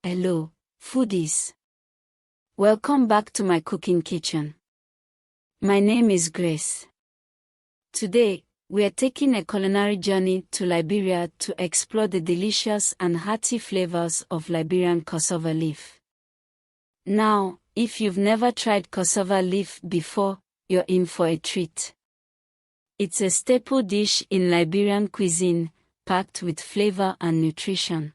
Hello, foodies. Welcome back to my cooking kitchen. My name is Grace. Today, we are taking a culinary journey to Liberia to explore the delicious and hearty flavors of Liberian cassava leaf. Now, if you've never tried cassava leaf before, you're in for a treat. It's a staple dish in Liberian cuisine, packed with flavor and nutrition.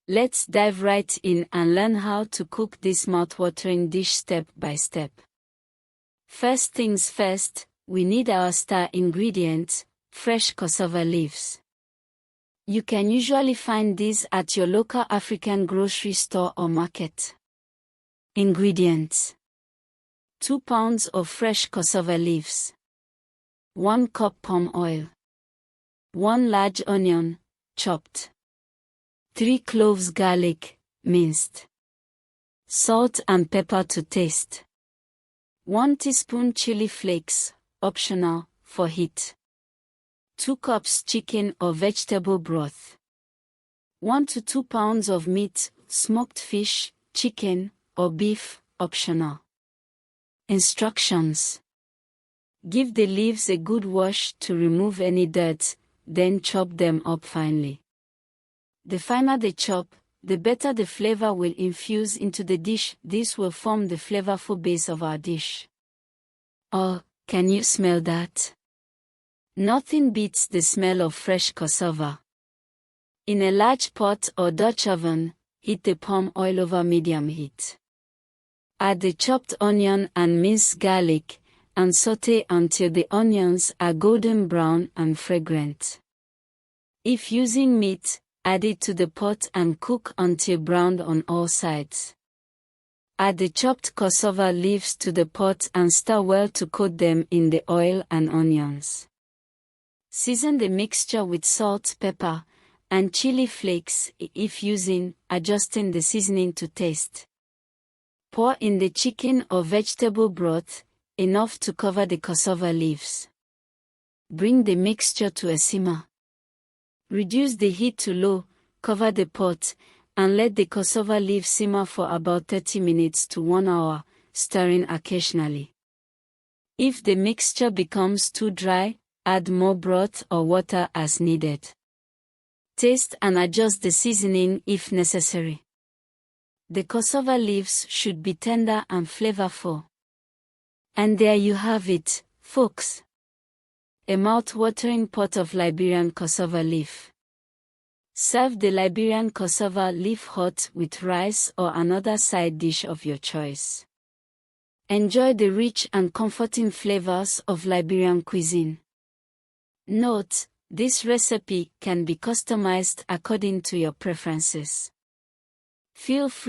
Let's dive right in and learn how to cook this mouth-watering dish step by step. First things first, we need our star ingredient, fresh cassava leaves. You can usually find these at your local African grocery store or market. Ingredients: 2 pounds of fresh cassava leaves, 1 cup palm oil, 1 large onion, chopped, 3 cloves garlic, minced, salt and pepper to taste, 1 teaspoon chili flakes, optional, for heat, 2 cups chicken or vegetable broth, 1 to 2 pounds of meat, smoked fish, chicken, or beef, optional. Instructions: give the leaves a good wash to remove any dirt, then chop them up finely. The finer the chop, the better the flavor will infuse into the dish. This will form the flavorful base of our dish. Oh, can you smell that? Nothing beats the smell of fresh cassava. In a large pot or Dutch oven, heat the palm oil over medium heat. Add the chopped onion and minced garlic, and sauté until the onions are golden brown and fragrant. If using meat, add it to the pot and cook until browned on all sides. Add the chopped cassava leaves to the pot and stir well to coat them in the oil and onions. Season the mixture with salt, pepper, and chili flakes if using, adjusting the seasoning to taste. Pour in the chicken or vegetable broth, enough to cover the cassava leaves. Bring the mixture to a simmer. Reduce the heat to low, cover the pot, and let the cassava leaf simmer for about 30 minutes to 1 hour, stirring occasionally. If the mixture becomes too dry, add more broth or water as needed. Taste and adjust the seasoning if necessary. The cassava leaves should be tender and flavorful. And there you have it, folks. A mouth-watering pot of Liberian cassava leaf. Serve the Liberian cassava leaf hot with rice or another side dish of your choice. Enjoy the rich and comforting flavors of Liberian cuisine. Note: this recipe can be customized according to your preferences. Feel free